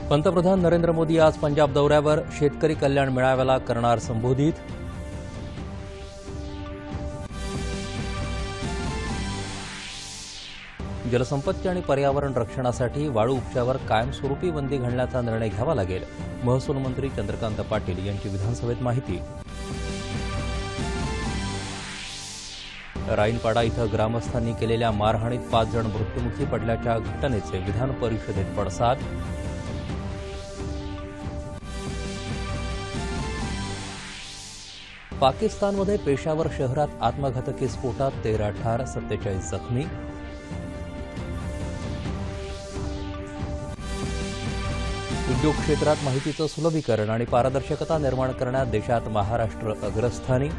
पंतप्रधान नरेंद्र मोदी आज पंजाब दौऱ्यावर. शेतकरी कल्याण मेळाव्याला करणार संबोधित. जलसंपत्ती आणि पर्यावरण रक्षणासाठी वाळू उपशावर कायमस्वरूपी बंदी घालण्याचा निर्णय घ्यावा लागेल. महसूल मंत्री चंद्रकांत पाटील यांची विधानसभेत माहिती. राईनपाडा इथं ग्रामस्थांनी केलेल्या मारहाणीत 5 जण मृत्युमुखी पडल्याच्या घटनेचे विधान परिषदेत पडसाद. पाकिस्तानमध्ये पेशावर शहरात आत्मघातकी स्फोटात 13 ठार, 47 जखमी. उद्योग क्षेत्रात माहितीचं सुलभीकरण आणि पारदर्शकता निर्माण करण्यात देशात महाराष्ट्र अग्रस्थानी.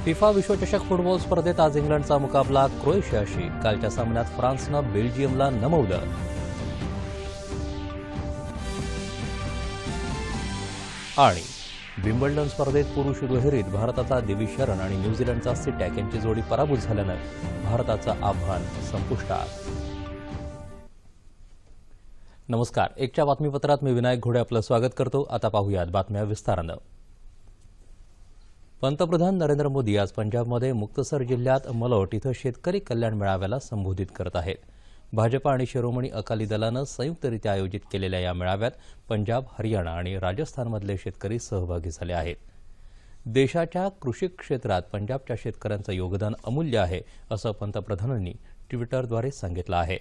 फिफा विश्वचषक फुटबॉल स्पर्धेत आज इंग्लंडचा मुकाबला क्रोएशियाशी. कालच्या सामन्यात फ्रान्सनं बेल्जियमला नमवलं. आणि विम्बल्डन स्पर्धेत पुरुष दुहेरीत भारताचा दिविज शरण आणि न्यूझीलंडचा सिटॅक यांची जोडी पराभूत झाल्यानं भारताचं आव्हान संपुष्टात. नमस्कार. एकच्या बातमीपत्रात मी विनायक घोडे आपलं स्वागत करतो. आता पाहूयात बातम्या विस्तारानं. पंतप्रधान नरेंद्र मोदी आज पंजाबमध्ये मुक्तसर जिल्ह्यात मलोट इथं शेतकरी कल्याण मेळाव्याला संबोधित करत आहेत. भाजपा आणि शिरोमणी अकाली दलानं संयुक्तरित्या आयोजित केलेल्या या मेळाव्यात पंजाब, हरियाणा आणि राजस्थानमधले शेतकरी सहभागी झाले आहेत. देशाच्या कृषी क्षेत्रात पंजाबच्या शेतकऱ्यांचं योगदान अमूल्य आहे, असं पंतप्रधानांनी ट्विटरद्वारे सांगितलं आहे.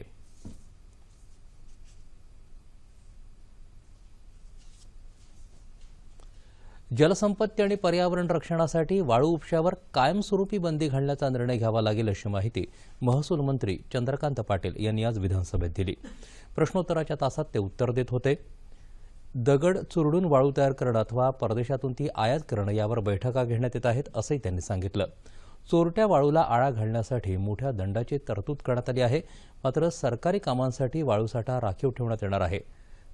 जलसंपत्ती आणि पर्यावरण रक्षणासाठी वाळू उपशावर कायमस्वरूपी बंदी घालण्याचा निर्णय घ्यावा लागेल, अशी माहिती महसूल मंत्री चंद्रकांत पाटील यांनी आज विधानसभेत दिली. प्रश्नोत्तराच्या तासात ते उत्तर देत होते. दगड चुरडून वाळू तयार करणं अथवा परदेशातून ती आयात करणं यावर बैठका घेण्यात येत आहेत, असंही त्यांनी सांगितलं. चोरट्या वाळूला आळा घालण्यासाठी मोठ्या दंडाची तरतूद करण्यात आली आहे. मात्र सरकारी कामांसाठी वाळूसाठा राखीव ठेवण्यात येणार आहे.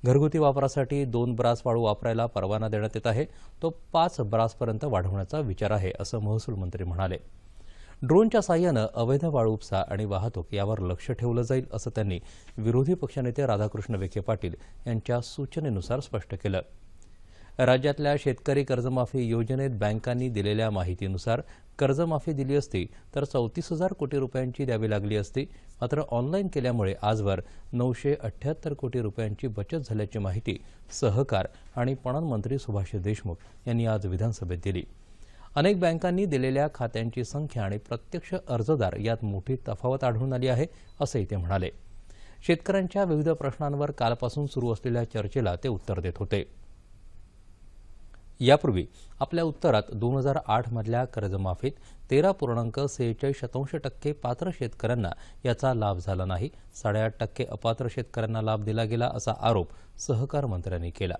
घरगुती वापरासाठी 2 ब्रास वाळू वापरायला परवाना देण्यात येत आहे. तो 5 ब्रासपर्यंत वाढवण्याचा विचार आहे, असं महसूल मंत्री म्हणाले. ड्रोनच्या साहाय्यानं अवैध वाळू उपसा आणि वाहतूक यावर लक्ष ठेवलं जाईल, असं त्यांनी विरोधी पक्षनेते राधाकृष्ण विखे पाटील यांच्या सूचनेनुसार स्पष्ट केलं. राज्यातल्या शेतकरी कर्जमाफी योजनेत बँकांनी दिलेल्या माहितीनुसार कर्जमाफी दिली असती तर 34,000 कोटी रुपयांची द्यावी लागली असती. मात्र ऑनलाईन केल्यामुळे आजवर 978 कोटी रुपयांची बचत झाल्याची माहिती सहकार आणि पणन मंत्री सुभाष देशमुख यांनी आज विधानसभेत दिली. अनेक बँकांनी दिलेल्या खात्यांची संख्या आणि प्रत्यक्ष अर्जदार यात मोठी तफावत आढळून आली आहे, असंही ते म्हणाले. शेतकऱ्यांच्या विविध प्रश्नांवर कालपासून सुरू असलेल्या चर्चेला ते उत्तर देत होते. यापूर्वी आपल्या उत्तरात 2008 मधल्या कर्जमाफीत 13.46% पात्र शेतकऱ्यांना याचा लाभ झाला नाही. 8.5% अपात्र शेतकऱ्यांना लाभ दिला गेला, असा आरोप सहकार मंत्र्यांनी केला.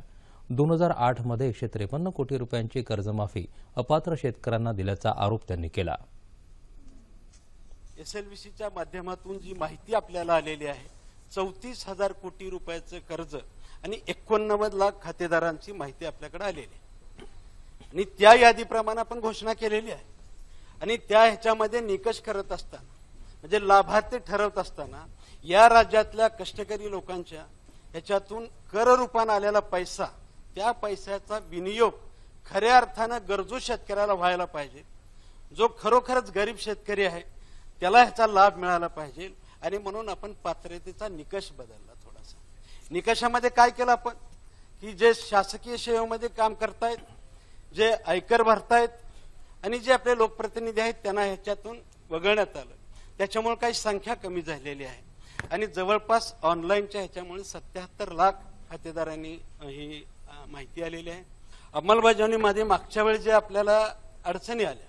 2008 मध्ये 153 कोटी रुपयांची कर्जमाफी अपात्र शेतकऱ्यांना दिल्याचा आरोप त्यांनी केला. एसएलव्हीसीच्या माध्यमातून जी माहिती आपल्याला आलेली आहे, 34,000 कोटी रुपयाचं कर्ज आणि 89 लाख खातेदारांची माहिती आपल्याकडे आलेली आहे. आणि त्या यादीप्रमाणे आपण घोषणा केलेली आहे. आणि त्या ह्याच्यामध्ये निकष करत असताना, म्हणजे लाभार्थी ठरवत असताना, या राज्यातल्या कष्टकरी लोकांच्या ह्याच्यातून कर रूपाने आलेला पैसा, त्या पैशाचा विनियोग खऱ्या अर्थानं गरजू शेतकऱ्याला व्हायला पाहिजे. जो खरोखरच गरीब शेतकरी आहे त्याला ह्याचा लाभ मिळाला पाहिजे. आणि म्हणून आपण पात्रतेचा निकष बदलला थोडासा. निकषामध्ये काय केलं आपण, की जे शासकीय सेवेमध्ये काम करतायत, जे आयकर भरतायत आणि जे आपले लोकप्रतिनिधी आहेत त्यांना ह्याच्यातून वगळण्यात आलं. त्याच्यामुळे काही संख्या कमी झालेली आहे. आणि जवळपास ऑनलाईनच्या ह्याच्यामुळे 77 लाख खातेदारांनी ही माहिती आलेली आहे. अंमलबजावणीमध्ये मागच्या वेळी जे आपल्याला अडचणी आल्या,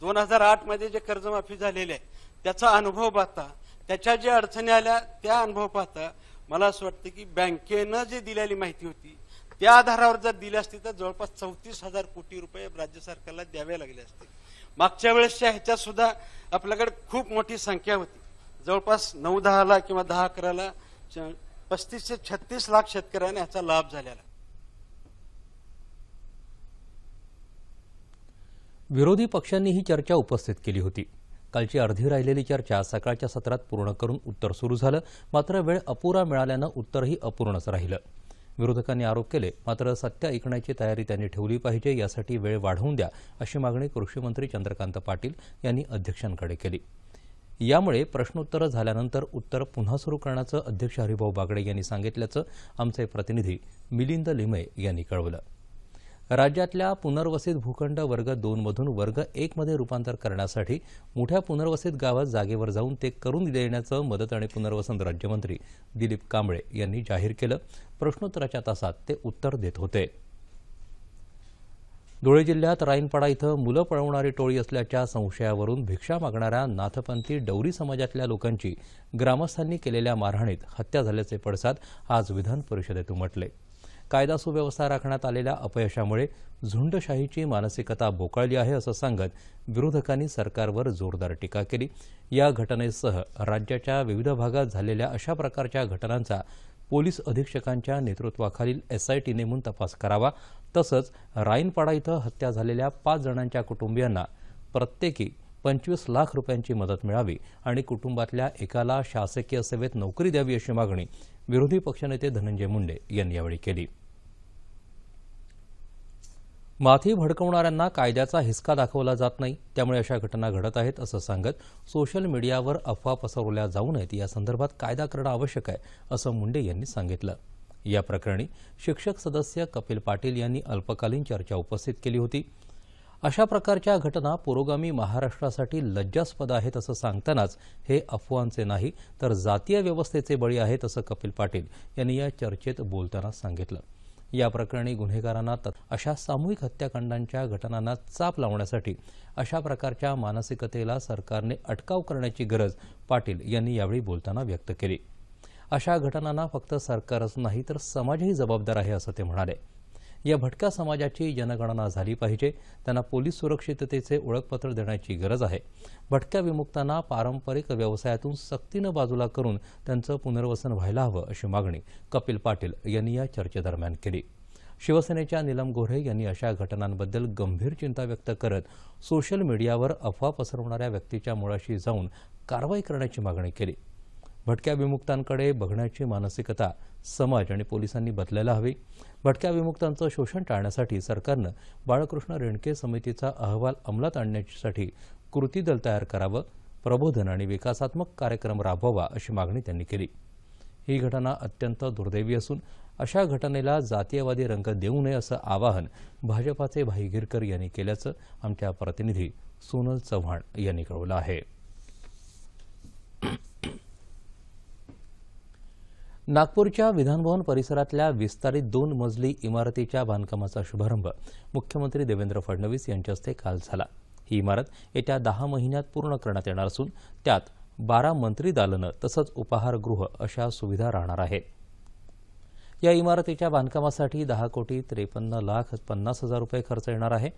2008 मध्ये जे कर्जमाफी झालेली आहे त्याचा अनुभव पाहता, त्याच्या ज्या अडचणी आल्या त्या अनुभव पाहता मला असं वाटतं की बँकेनं जे दिलेली माहिती होती त्या आधारावर जर दिली असती तर जवळपास 34,000 कोटी रुपये राज्य सरकारला द्यावे लागले असते. मागच्या वेळेसच्या ह्याच्यात सुद्धा आपल्याकडे खूप मोठी संख्या होती. जवळपास 9-10 लाख किंवा 10-11 ला 35 ते 36 लाख शेतकऱ्यांना ह्याचा लाभ झालेला. विरोधी पक्षांनी ही चर्चा उपस्थित केली होती. कालची अर्धी राहिलेली चर्चा सकाळच्या सत्रात पूर्ण करून उत्तर सुरू झालं. मात्र वेळ अपुरा मिळाल्यानं उत्तरही अपूर्णच राहिलं. विरोधकांनी आरोप केले. मात्र सत्य ऐकण्याची तयारी त्यांनी ठेवली पाहिजे, यासाठी वेळ वाढवून द्या अशी मागणी कृषीमंत्री चंद्रकांत पाटील यांनी अध्यक्षांकडे केली. यामुळे प्रश्नोत्तरं झाल्यानंतर उत्तर पुन्हा सुरू करण्याचं अध्यक्ष हरिभाऊ बागडे यांनी सांगितल्याचं आमचे प्रतिनिधी मिलिंद लिमये यांनी कळवलं. राज्यातल्या पुनर्वसित भूखंड वर्ग 2 मधून वर्ग 1 मध्ये रूपांतर करण्यासाठी मोठ्या पुनर्वसित गावात जागेवर जाऊन ते करून देण्याचं मदत आणि पुनर्वसन राज्यमंत्री दिलीप कांबळे यांनी जाहीर केलं. प्रश्नोत्तराच्या तासात ते उत्तर देत होते. धुळे जिल्ह्यात राईनपाडा इथं मुलं पळवणारी टोळी असल्याच्या संशयावरून भिक्षा मागणाऱ्या नाथपंथी डवरी समाजातल्या लोकांची ग्रामस्थांनी केलेल्या मारहाणीत हत्या झाल्याचे पडसाद आज विधान परिषदेत उमटले. कायदा सुव्यवस्था राखण्यात आलेल्या अपयशामुळे झुंडशाहीची मानसिकता बोकाळली आहे असं सांगत विरोधकांनी सरकारवर जोरदार टीका केली. या घटनेसह राज्याच्या विविध भागात झालेल्या अशा प्रकारच्या घटनांचा पोलीस अधीक्षकांच्या नेतृत्वाखालील एसआयटी नेमून तपास करावा. तसंच राईनपाडा इथं हत्या झालेल्या 5 जणांच्या कुटुंबियांना प्रत्येकी 25 लाख रुपयांची मदत मिळावी आणि कुटुंबातल्या एकाला शासकीय सेवेत नोकरी द्यावी अशी मागणी विरोधी पक्षनेते धनंजय मुंडे यांनी यावेळी केली. माथी भडकवणाऱ्यांना कायद्याचा हिसका दाखवला जात नाही, त्यामुळे अशा घटना घडत आहेत असं सांगत सोशल मीडियावर अफवा पसरवल्या जाऊ नयेत यासंदर्भात कायदा करणं आवश्यक आहे असं मुंडे यांनी सांगितलं. या प्रकरणी शिक्षक सदस्य कपिल पाटील यांनी अल्पकालीन चर्चा उपस्थित केली होती. अशा प्रकारच्या घटना पुरोगामी महाराष्ट्रासाठी लज्जास्पद आहेत असं सांगतानाच हे अफवांचे नाही तर जातीय व्यवस्थेचे बळी आहेत असं कपिल पाटील यांनी या चर्चेत बोलताना सांगितलं. या प्रकरणी गुन्हेगारांना अशा सामूहिक हत्याकांडांच्या घटनांना चाप लावण्यासाठी अशा प्रकारच्या मानसिकतेला सरकारने अटकाव करण्याची गरज पाटील यांनी यावेळी बोलताना व्यक्त केली. अशा घटनांना फक्त सरकारच नाही तर समाजही जबाबदार आहे असं ते म्हणाले. या भटक्या समाजाची जनगणना झाली पाहिजे. त्यांना पोलीस सुरक्षिततेचे ओळखपत्र देण्याची गरज आहे. भटक्या विमुक्तांना पारंपरिक व्यवसायातून सक्तीनं बाजूला करून त्यांचं पुनर्वसन व्हायला हवं अशी मागणी कपिल पाटील यांनी या चर्चेदरम्यान केली. शिवसेनेच्या नीलम गोऱ्हे यांनी अशा घटनांबद्दल गंभीर चिंता व्यक्त करत सोशल मीडियावर अफवा पसरवणाऱ्या व्यक्तीच्या मुळाशी जाऊन कारवाई करण्याची मागणी केली. भटक्या विमुक्तांकडे बघण्याची मानसिकता समाज आणि पोलिसांनी बदलायला हवी. भटक्या विमुक्तांचं शोषण टाळण्यासाठी सरकारनं बाळकृष्ण रेणके समितीचा अहवाल अंमलात आणण्यासाठी कृती दल तयार करावं, प्रबोधन आणि विकासात्मक कार्यक्रम राबवावा अशी मागणी त्यांनी केली. ही घटना अत्यंत दुर्दैवी असून अशा घटनेला जातीयवादी रंग देऊ नये असं आवाहन भाजपाचे भाई गिरकर यांनी केल्याचं आमच्या प्रतिनिधी सोनल चव्हाण यांनी कळवलं आहे. नागपूरच्या विधानभवन परिसरातल्या विस्तारित 2 मजली इमारतीच्या बांधकामाचा शुभारंभ मुख्यमंत्री देवेंद्र फडणवीस यांच्या हस्ते काल झाला. ही इमारत येत्या 10 महिन्यात पूर्ण करण्यात येणार असून त्यात 12 मंत्री दालनं तसंच उपाहारगृह अशा सुविधा राहणार आहेत. या इमारतीच्या बांधकामासाठी 10,53,50,000 रुपये खर्च येणार आहे.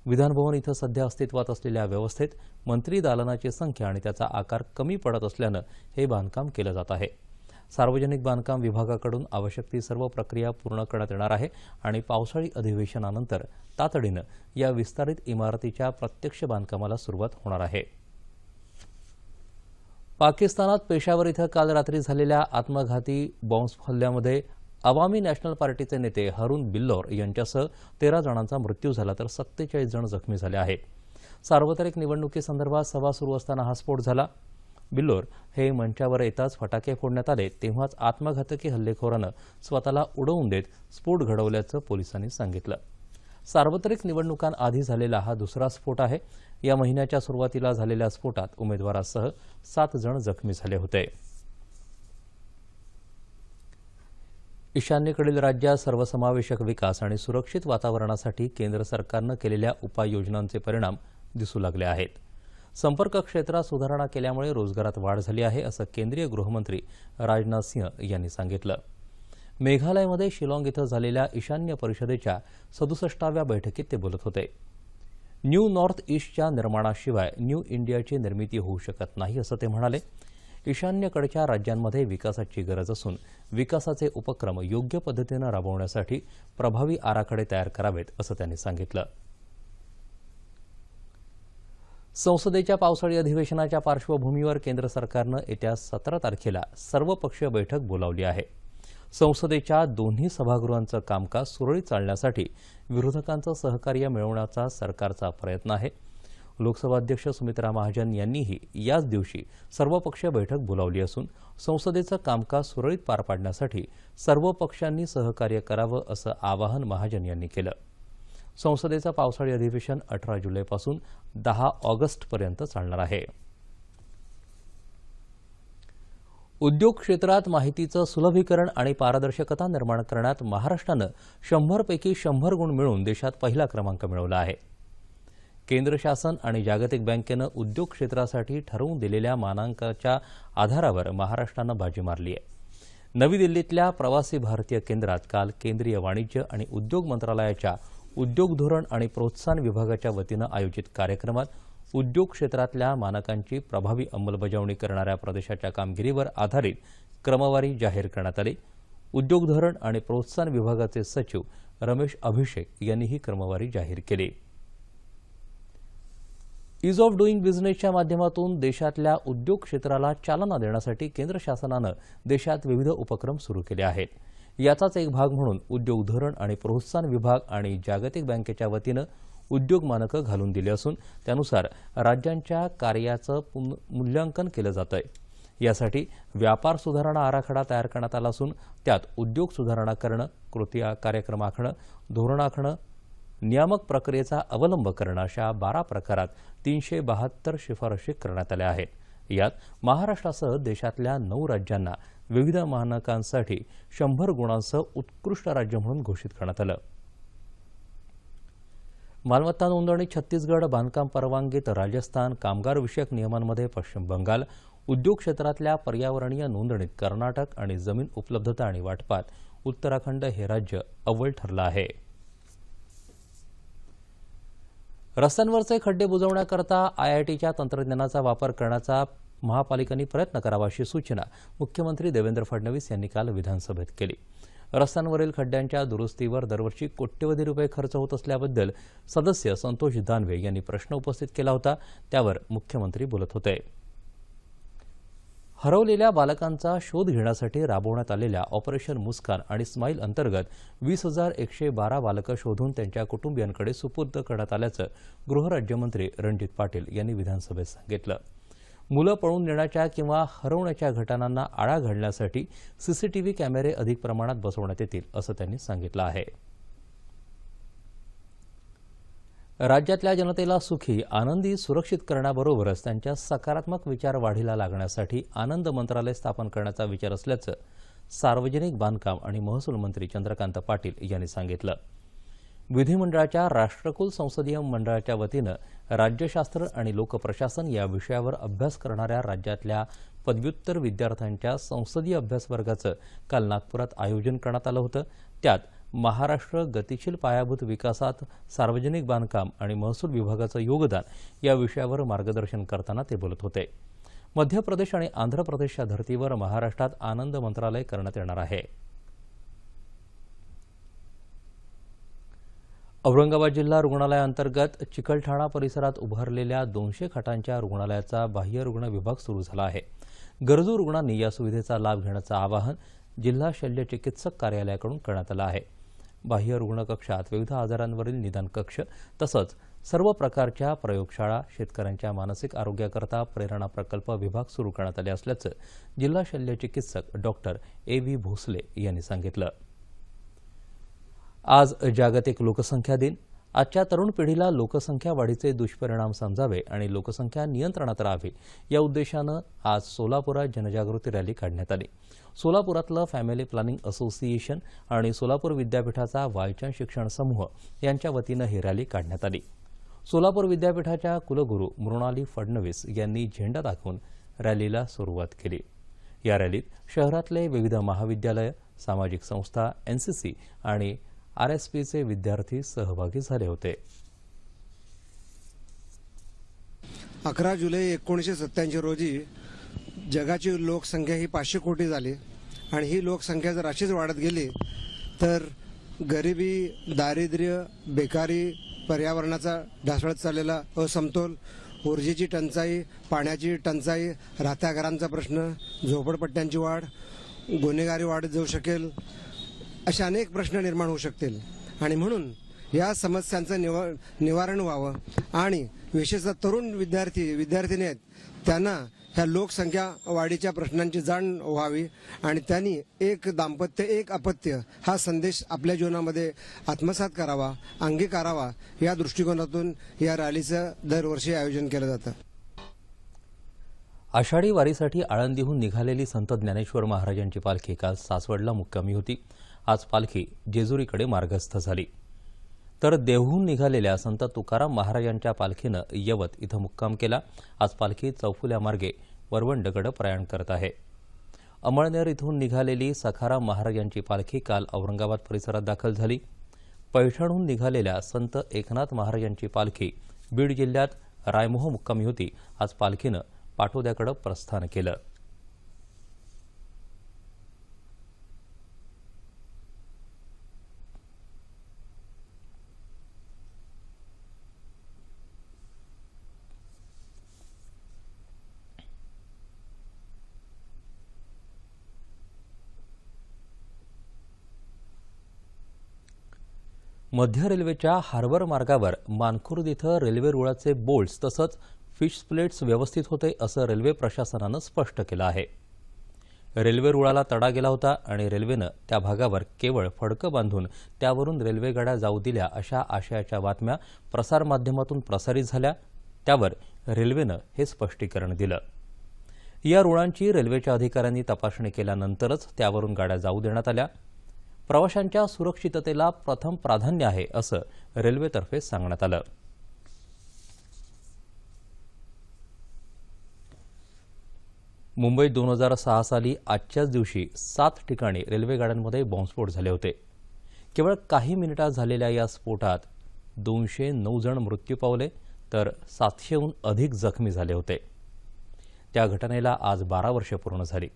विधानभवन इथं सध्या अस्तित्वात असलेल्या व्यवस्थेत मंत्री दालनाची संख्या आणि त्याचा आकार कमी पडत असल्यानं हे बांधकाम केलं जात आहे. सार्वजनिक बांधकाम विभागाकडून आवश्यक ती सर्व प्रक्रिया पूर्ण करण्यात येणार आहे आणि पावसाळी अधिवेशनानंतर तातडीनं या विस्तारित इमारतीच्या प्रत्यक्ष बांधकामाला सुरुवात होणार आहे. पाकिस्तानात पेशावर इथं काल रात्री झालेल्या आत्मघाती बॉम्ब हल्ल्यामध्ये अवामी नॅशनल पार्टीचे नेते हरून बिल्लोर यांच्यासह 13 जणांचा मृत्यू झाला तर 47 जण जखमी झाले आहेत. सार्वत्रिक निवडणुकीसंदर्भात सभा सुरू असताना हा स्फोट झाला. बिल्लोर हे मंचावर येताच फटाके फोडण्यात आले तेव्हाच आत्मघातकी हल्लेखोरानं स्वतःला उडवून देत स्फोट घडवल्याचं पोलिसांनी सांगितलं. सार्वत्रिक निवडणुकांआधी झालेला हा दुसरा स्फोट आहे. या महिन्याच्या सुरुवातीला झालेल्या स्फोटात उमेदवारासह 7 जण जखमी झाले होते. ईशान्येकडील राज्यात सर्वसमावेशक विकास आणि सुरक्षित वातावरणासाठी केंद्र सरकारनं केलेल्या उपाययोजनांचे परिणाम दिसू लागले आहेत. संपर्क क्षेत्रात सुधारणा केल्यामुळे रोजगारात वाढ झाली आहे असं केंद्रीय गृहमंत्री राजनाथ सिंह यांनी सांगितलं. मेघालयमध्ये शिलाँग इथं झालेल्या ईशान्य परिषदेच्या 67व्या बैठकीत ते बोलत होते. न्यू नॉर्थ ईस्टच्या निर्माणाशिवाय न्यू इंडियाची निर्मिती होऊ शकत नाही असं ते म्हणाले. ईशान्येकडच्या राज्यांमध्ये विकासाची गरज असून विकासाचे उपक्रम योग्य पद्धतीनं राबवण्यासाठी प्रभावी आराखडे तयार करावेत असं त्यांनी सांगितलं. संसदेच्या पावसाळी अधिवेशनाच्या पार्श्वभूमीवर केंद्र सरकारनं येत्या 17 तारखेला सर्वपक्षीय बैठक बोलावली आहे. संसदेच्या दोन्ही सभागृहांचं कामकाज सुरळीत चालण्यासाठी विरोधकांचं सहकार्य मिळवण्याचा सरकारचा प्रयत्न आहे. लोकसभा अध्यक्ष सुमित्रा महाजन यांनीही याच दिवशी सर्वपक्षीय बैठक बोलावली असून संसदेचं कामकाज सुरळीत पार पाडण्यासाठी सर्व पक्षांनी सहकार्य करावं असं आवाहन महाजन यांनी केलं. संसदेचं पावसाळी अधिवेशन 18 जुलैपासून 10 ऑगस्टपर्यंत चालणार आहे. उद्योग क्षेत्रात माहितीचं सुलभीकरण आणि पारदर्शकता निर्माण करण्यात महाराष्ट्रानं 100 पैकी 100 गुण मिळवून देशात पहिला क्रमांक मिळवला आहे. केंद्र शासन आणि जागतिक बँकेनं उद्योग क्षेत्रासाठी ठरवून दिलेल्या मानांकाच्या आधारावर महाराष्ट्रानं बाजी मारली आहे. नवी दिल्लीतल्या प्रवासी भारतीय केंद्रात काल केंद्रीय वाणिज्य आणि उद्योग मंत्रालयाच्या उद्योग धोरण आणि प्रोत्साहन विभागाच्या वतीनं आयोजित कार्यक्रमात उद्योग क्षेत्रातल्या मानकांची प्रभावी अंमलबजावणी करणाऱ्या प्रदेशाच्या कामगिरीवर आधारित क्रमवारी जाहीर करण्यात आली. उद्योग धोरण आणि प्रोत्साहन विभागाचे सचिव रमेश अभिषेक यांनी ही क्रमवारी जाहीर केली. ईज ऑफ डुईंग बिझनेसच्या माध्यमातून देशातल्या उद्योग क्षेत्राला चालना देण्यासाठी केंद्र शासनानं देशात विविध उपक्रम सुरू केले आहेत. याचाच एक भाग म्हणून उद्योग धोरण आणि प्रोत्साहन विभाग आणि जागतिक बँकेच्या वतीनं उद्योग मानकं घालून दिली असून त्यानुसार राज्यांच्या कार्याचं मूल्यांकन केलं जात आहे. यासाठी व्यापार सुधारणा आराखडा तयार करण्यात आला असून त्यात उद्योग सुधारणा करणं, कृती कार्यक्रम आखणं, धोरण आखणं, नियामक प्रक्रियेचा अवलंब करणं अशा 12 प्रकारात 372 शिफारशी करण्यात आल्या आहेत. यात महाराष्ट्रासह देशातल्या 9 राज्यांना विविध मानकांसाठी 100 गुणांसह उत्कृष्ट राज्य म्हणून घोषित करण्यात आलं. मालमत्ता नोंदणी छत्तीसगड, बांधकाम परवानगीत राजस्थान, कामगार विषयक नियमांमध्ये पश्चिम बंगाल, उद्योग क्षेत्रातल्या पर्यावरणीय नोंदणीत कर्नाटक आणि जमीन उपलब्धता आणि वाटपात उत्तराखंड हे राज्य अव्वल ठरलं आहे. रस्त्यांवरचे खड्डे बुजवण्याकरता आयआयटीच्या तंत्रज्ञानाचा वापर करण्याचा महापालिकांनी प्रयत्न करावा अशी सूचना मुख्यमंत्री देवेंद्र फडणवीस यांनी काल विधानसभेत केली. रस्त्यांवरील खड्ड्यांच्या दुरुस्तीवर दरवर्षी कोट्यवधी रुपये खर्च होत असल्याबद्दल सदस्य संतोष दानवे यांनी प्रश्न उपस्थित केला होता. त्यावर मुख्यमंत्री बोलत होते. हरवलेल्या बालकांचा शोध घेण्यासाठी राबवण्यात आलेल्या ऑपरेशन मुस्कान आणि स्माईल अंतर्गत 20,112 बालकं शोधून त्यांच्या कुटुंबियांकडे सुपूर्द करण्यात आल्याचं गृहराज्यमंत्री रणजित पाटील यांनी विधानसभेत सांगितलं. मुलं पळून नेण्याच्या किंवा हरवण्याच्या घटनांना आळा घालण्यासाठी सीसीटीव्ही कॅमेरे अधिक प्रमाणात बसवण्यात येतील असं त्यांनी सांगितलं आहे. राज्यातल्या जनतेला सुखी, आनंदी, सुरक्षित करण्याबरोबरच त्यांच्या सकारात्मक विचार वाढीला लागण्यासाठी आनंद मंत्रालय स्थापन करण्याचा विचार असल्याचं सार्वजनिक बांधकाम आणि महसूल मंत्री चंद्रकांत पाटील यांनी सांगितलं. विधिमंडळाच्या राष्ट्रकुल संसदीय मंडळाच्या वतीनं राज्यशास्त्र आणि लोकप्रशासन या विषयावर अभ्यास करणाऱ्या राज्यातल्या पदव्युत्तर विद्यार्थ्यांच्या संसदीय अभ्यास वर्गाचं काल नागपुरात आयोजन करण्यात आलं होतं. त्यात महाराष्ट्र गतिशील पायाभूत विकासात सार्वजनिक बांधकाम आणि महसूल विभागाचं योगदान या विषयावर मार्गदर्शन करताना ते बोलत होते. मध्य प्रदेश आणि आंध्र प्रदेशच्या धर्तीवर महाराष्ट्रात आनंद मंत्रालय करण्यात येणार आहे. औरंगाबाद जिल्हा रुग्णालयाअंतर्गत चिकलठाणा परिसरात उभारलेल्या 200 खाटांच्या रुग्णालयाचा बाह्य रुग्ण विभाग सुरू झाला आहे. गरजू रुग्णांनी या सुविधेचा लाभ घेण्याचं आवाहन जिल्हा शल्य चिकित्सक कार्यालयाकडून करण्यात आलं आहे. बाह्य रुग्ण कक्षात विविध आजारांवरील निदान कक्ष तसंच सर्व प्रकारच्या प्रयोगशाळा, शेतकऱ्यांच्या मानसिक आरोग्याकरता प्रेरणा प्रकल्प विभाग सुरू करण्यात आले असल्याचं जिल्हा शल्य चिकित्सक डॉक्टर A.V. भोसले यांनी सांगितलं. आज जागतिक लोकसंख्या दिन. आजच्या तरुण पिढीला लोकसंख्या वाढीचे दुष्परिणाम समजावे आणि लोकसंख्या नियंत्रणात राहावी या उद्देशानं आज सोलापुरात जनजागृती रॅली काढण्यात आली. सोलापुरातलं फॅमिली प्लॅनिंग असोसिएशन आणि सोलापूर विद्यापीठाचा वालचंद शिक्षण समूह यांच्या वतीनं ही रॅली काढण्यात आली. सोलापूर विद्यापीठाच्या कुलगुरू मृणाली फडणवीस यांनी झेंडा दाखवून रॅलीला सुरुवात केली. या रॅलीत शहरातले विविध महाविद्यालय, सामाजिक संस्था, एनसीसी आणि RSPचे विद्यार्थी सहभागी झाले होते. 11 जुलै 1987 रोजी जगाची लोकसंख्या ही 500 कोटी झाली आणि ही लोकसंख्या जर अशीच वाढत गेली तर गरिबी, दारिद्र्य, बेकारी, पर्यावरणाचा ढासळत चाललेला असमतोल, ऊर्जेची टंचाई, पाण्याची टंचाई, राहत्या घरांचा प्रश्न, झोपडपट्ट्यांची वाढ, गुन्हेगारी वाढत जाऊ शकेल, असे अनेक प्रश्न निर्माण होऊ शकतील. आणि म्हणून या समस्यांचं निवारण व्हावं आणि विशेषतः तरुण विद्यार्थिनी आहेत त्यांना ह्या लोकसंख्या वाढीच्या प्रश्नांची जाण व्हावी आणि त्यांनी एक दाम्पत्य एक अपत्य हा संदेश आपल्या जीवनामध्ये आत्मसात करावा, अंगीकारावा, या दृष्टिकोनातून या रॅलीचं दरवर्षी आयोजन केलं जातं. आषाढी वारीसाठी आळंदीहून निघालेली संत ज्ञानेश्वर महाराजांची पालखी काल सासवडला मुक्कामी होती. आज पालखी जेजुरीकडे मार्गस्थ झाली. तर देहूहून निघालेल्या संत तुकाराम महाराजांच्या पालखीनं यवत इथं मुक्काम केला. आज पालखी चौफुल्या मार्गे वरवंडकडे प्रयाण करत आहे. अमळनेर इथून निघालेली सखाराम महाराजांची पालखी काल औरंगाबाद परिसरात दाखल झाली. पैठणहून निघालेल्या संत एकनाथ महाराजांची पालखी बीड जिल्ह्यात रायमोह मुक्कामी होती. आज पालखीनं पाटोद्याकडे प्रस्थान केलं. मध्य रेल्वेच्या हार्बर मार्गावर मानखुर्द इथं रेल्वे रुळाचे बोल्ट्स तसंच फिश प्लेट्स व्यवस्थित होते असं रेल्वे प्रशासनानं स्पष्ट केलं आहे. रेल्वे रुळाला तडा गेला होता आणि रेल्वेनं त्या भागावर केवळ फडकं बांधून त्यावरून रेल्वेगाड्या जाऊ दिल्या अशा आशयाच्या बातम्या प्रसारमाध्यमातून प्रसारित झाल्या. त्यावर रेल्वेनं हे स्पष्टीकरण दिलं. या रुळांची रेल्वेच्या अधिकाऱ्यांनी तपासणी केल्यानंतरच त्यावरून गाड्या जाऊ देण्यात आल्या. प्रवाशांच्या सुरक्षिततेला प्रथम प्राधान्य आहे असं रेल्वेतर्फे सांगण्यात आलं. मुंबईत 2006 साली आजच्याच दिवशी 7 ठिकाणी रेल्वेगाड्यांमध्ये बॉम्बस्फोट झाले होते. केवळ काही मिनिटात झालेल्या या स्फोटात 209 जण मृत्यू पावले तर 700हून अधिक जखमी झाले होते. त्या घटनेला आज 12 वर्षे पूर्ण झाली.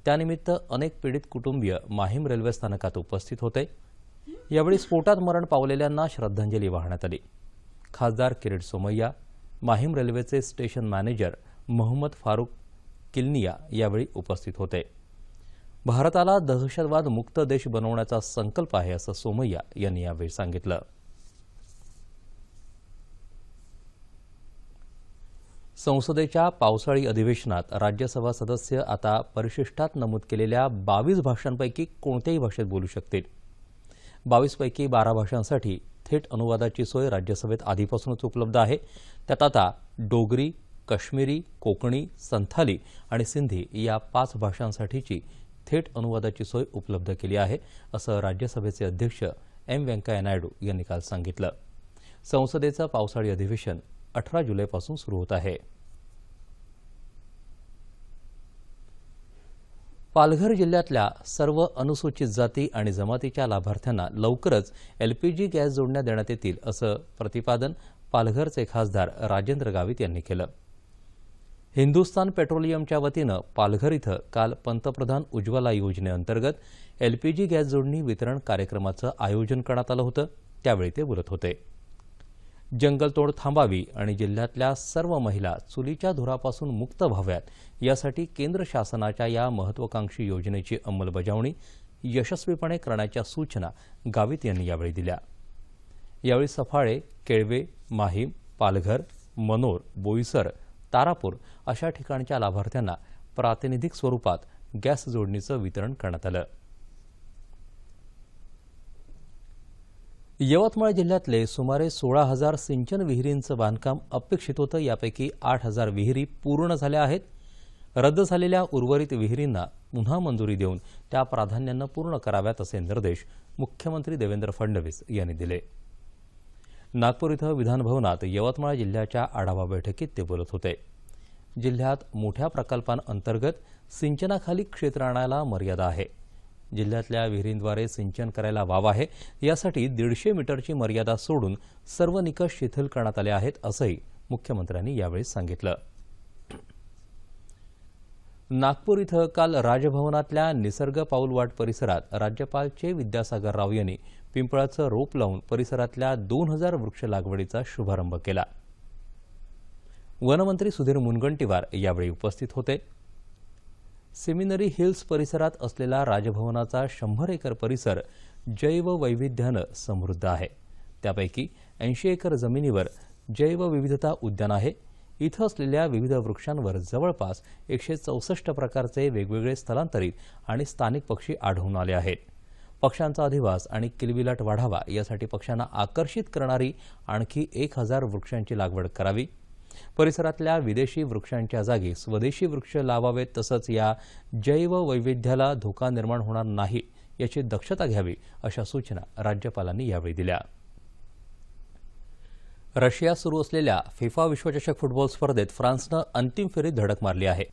त्यानिमित्त अनेक पीडित कुटुंबीय माहीम रेल्वे स्थानकात उपस्थित होते. यावेळी स्फोटात मरण पावलेल्यांना श्रद्धांजली वाहण्यात आली. खासदार किरीट सोमय्या, माहीम रेल्वेचे स्टेशन मॅनेजर मोहम्मद फारुख किलनिया यावेळी उपस्थित होते. भारताला दहशतवाद मुक्त देश बनवण्याचा संकल्प आहे असं सोमय्या यांनी यावेळी सांगितलं. संसदेच्या पावसाळी अधिवेशनात राज्यसभा सदस्य आता परिशिष्टात नमूद केलेल्या 22 भाषांपैकी कोणत्याही भाषेत बोलू शकतील. 22 पैकी 12 भाषांसाठी थेट अनुवादाची सोय राज्यसभेत आधीपासूनच उपलब्ध आहे. त्यात आता डोगरी, काश्मीरी, कोकणी, संथाली आणि सिंधी या 5 भाषांसाठीची थेट अनुवादाची सोय उपलब्ध केली आहे असं राज्यसभेचे अध्यक्ष एम व्यंकय्या नायडू यांनी काल सांगितलं. संसदेचं पावसाळी अधिवेशन 18 जुलैपासून सुरू होत आहे. पालघर जिल्ह्यातल्या सर्व अनुसूचित जाती आणि जमातीच्या लाभार्थ्यांना लवकरच एलपीजी गॅस जोडण्या देण्यात येतील असं प्रतिपादन पालघरचे खासदार राजेंद्र गावित यांनी केलं. हिंदुस्थान पेट्रोलियमच्या वतीनं पालघर इथं काल पंतप्रधान उज्ज्वला योजनेअंतर्गत एलपीजी गॅस जोडणी वितरण कार्यक्रमाचं आयोजन करण्यात आलं होतं. त्यावेळी ते बोलत होते. जंगलतोड थांबावी आणि जिल्ह्यातल्या सर्व महिला चुलीच्या धुरापासून मुक्त व्हाव्यात यासाठी केंद्र शासनाच्या या महत्वाकांक्षी योजनेची अंमलबजावणी यशस्वीपणे करण्याच्या सूचना गावित यांनी यावेळी दिल्या. यावेळी सफाळे, केळवे, माहीम, पालघर, मनोर, बोईसर, तारापूर अशा ठिकाणच्या लाभार्थ्यांना प्रातिनिधिक स्वरूपात गॅस जोडणीचं वितरण करण्यात आलं. यवतमाळ जिल्ह्यातले सुमारे 16,000 सिंचन विहिरींचं बांधकाम अपेक्षित होतं. यापैकी 8,000 विहिरी पूर्ण झाल्या आहेत. रद्द झालेल्या उर्वरित विहिरींना पुन्हा मंजुरी देऊन त्या प्राधान्यानं पूर्ण कराव्यात असे निर्देश मुख्यमंत्री देवेंद्र फडणवीस यांनी दिले. नागपूर इथं विधानभवनात यवतमाळ जिल्ह्याच्या आढावा बैठकीत ते बोलत होते. जिल्ह्यात मोठ्या प्रकल्पांअंतर्गत सिंचनाखाली क्षेत्र आणायला मर्यादा आहे. जिल्ह्यातल्या विहिरींद्वारे सिंचन करायला वाव आहे. यासाठी 150 मीटरची मर्यादा सोडून सर्व निकष शिथिल करण्यात आले आहेत असंही मुख्यमंत्र्यांनी यावेळी सांगितलं. नागपूर इथं काल राजभवनातल्या निसर्ग पाऊलवाट परिसरात राज्यपाल चे विद्यासागर राव यांनी पिंपळाचं रोप लावून परिसरातल्या 2000 वृक्ष लागवडीचा शुभारंभ केला. वनमंत्री सुधीर मुनगंटीवार यावेळी उपस्थित होते. सेमिनरी हिल्स परिसरात असलेला राजभवनाचा 100 एकर परिसर जैववैविध्यानं समृद्ध आहे. त्यापैकी 80 एकर जमिनीवर जैवविविधता उद्यान आहे. इथं असलेल्या विविध वृक्षांवर जवळपास 164 प्रकारचे वेगवेगळे स्थलांतरित आणि स्थानिक पक्षी आढळून आले आहेत. पक्ष्यांचा अधिवास आणि किलबिलाट वाढावा यासाठी पक्ष्यांना आकर्षित करणारी आणखी 1000 वृक्षांची लागवड करावी. परिसरातल्या विदेशी वृक्षांच्या जागी स्वदेशी वृक्ष लावावेत. तसंच या जैववैविध्याला धोका निर्माण होणार नाही याची दक्षता घ्यावी अशा सूचना राज्यपालांनी यावेळी दिल्या. रशियात सुरू असलेल्या फिफा विश्वचषक फुटबॉल स्पर्धेत फ्रान्सनं अंतिम फेरीत धडक मारली आहे.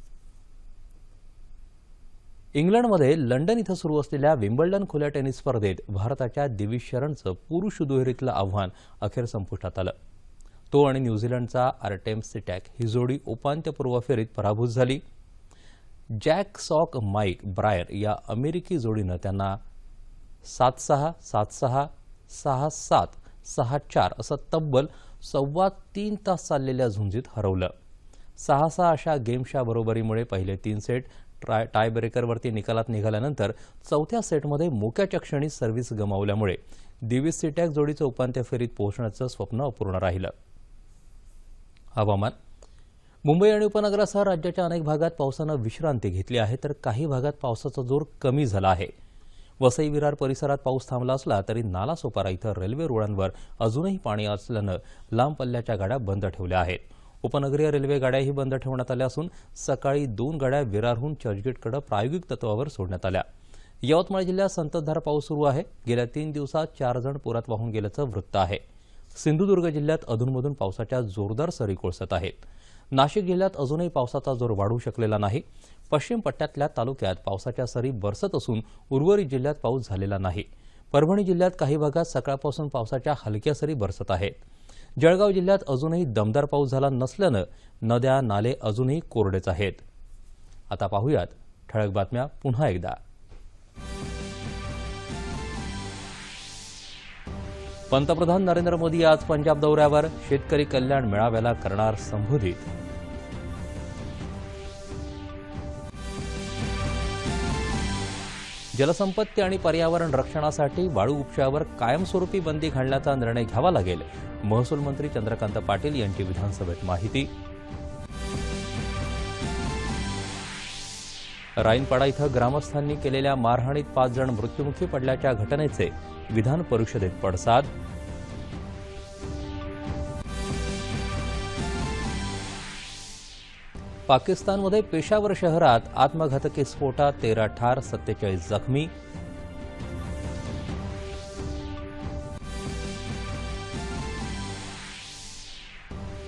इंग्लंडमध्ये लंडन इथं सुरू असलेल्या विम्बल्डन खुल्या टेनिस स्पर्धेत भारताच्या दिविज शरणचं पुरुष दुहेरीतलं आव्हान अखेर संपुष्टात आलं. तो आणि न्यूझीलंडचा आर्टेम सिटॅक ही जोडी उपांत्यपूर्व फेरीत पराभूत झाली. जॅक सॉक माईक ब्रायर या अमेरिकी जोडीनं त्यांना 7-6, 7-6, 6-7, 6-4 असं तब्बल 3.25 तास चाललेल्या झुंजीत हरवलं. 6-6 अशा गेमच्या बरोबरीमुळे पहिले 3 सेट टाय ब्रेकरवरती निकालात निघाल्यानंतर चौथ्या सेटमध्ये मोक्याच्या क्षणी सर्व्हिस गमावल्यामुळे दिविज सिटॅक जोडीचं उपांत्य फेरीत पोहोचण्याचं स्वप्न अपूर्ण राहिलं. हवामान. मुंबई आणि उपनगरासह राज्याच्या अनेक भागात पावसानं विश्रांती घेतली आहे, तर काही भागात पावसाचा जोर कमी झाला आहे. वसई विरार परिसरात पाऊस थांबला असला तरी नालासोपारा इथं रेल्वे रुळांवर अजूनही पाणी असल्यानं लांब पल्ल्याच्या गाड्या बंद ठेवल्या आहेत. उपनगरीय रेल्वे गाड्याही बंद ठेवण्यात आल्या असून सकाळी 2 गाड्या विरारहून चर्चगेटकडे प्रायोगिक तत्वावर सोडण्यात आल्या. यवतमाळ जिल्ह्यात संततधार पाऊस सुरू आहे. गेल्या 3 दिवसात 4 जण पुरात वाहून गेल्याचं वृत्त आहे. सिंधुदुर्ग जिल्ह्यात अधूनमधून पावसाच्या जोरदार सरी कोसळत आहेत. नाशिक जिल्ह्यात अजूनही पावसाचा जोर वाढू शकलेला नाही. पश्चिम पट्ट्यातल्या तालुक्यात पावसाच्या सरी बरसत असून उर्वरित जिल्ह्यात पाऊस झालेला नाही. परभणी जिल्ह्यात काही भागात सकाळपासून पावसाच्या हलक्या सरी बरसत आहेत. जळगाव जिल्ह्यात अजूनही दमदार पाऊस झाला नसल्यानं नद्या नाले अजूनही कोरडेच आहेत. आता पाहूयात ठळक बातम्या पुन्हा एकदा. पंतप्रधान नरेंद्र मोदी आज पंजाब दौऱ्यावर. शेतकरी कल्याण मेळाव्याला करणार संबोधित. जलसंपत्ती आणि पर्यावरण रक्षणासाठी वाळू उपशावर कायमस्वरूपी बंदी घालण्याचा निर्णय घ्यावा लागेल. महसूल मंत्री चंद्रकांत पाटील यांची विधानसभेत माहिती. राईनपाडा इथं ग्रामस्थांनी केलेल्या मारहाणीत 5 जण मृत्युमुखी पडल्याच्या घटनेचे विधान परिषदेत पडसाद. पाकिस्तानमध्ये पेशावर शहरात आत्मघातकी स्फोटात 13 ठार, 47 जखमी.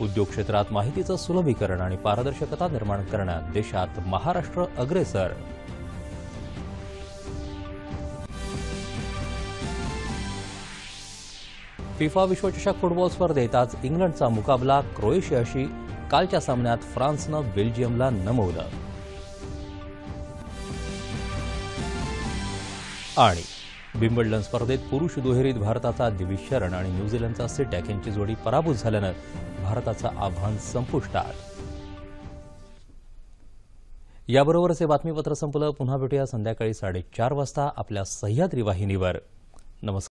उद्योग क्षेत्रात माहितीचं सुलभीकरण आणि पारदर्शकता निर्माण करण्यात देशात महाराष्ट्र अग्रेसर. फिफा विश्वचषक फुटबॉल स्पर्धेत आज इंग्लंडचा मुकाबला क्रोएशियाशी. कालच्या सामन्यात फ्रान्सनं बेल्जियमला नमवलं. आणि विम्बल्डन स्पर्धेत पुरुष दुहेरीत भारताचा दिविज शरण आणि न्यूझीलंडचा सिटॅक यांची जोडी पराभूत झाल्यानं भारताचं आव्हान संपुष्टात. याबरोबरच हे बातमीपत्र संपलं. पुन्हा भेटूया संध्याकाळी 4:30 वाजता आपल्या सह्याद्री वाहिनीवर. नमस्कार.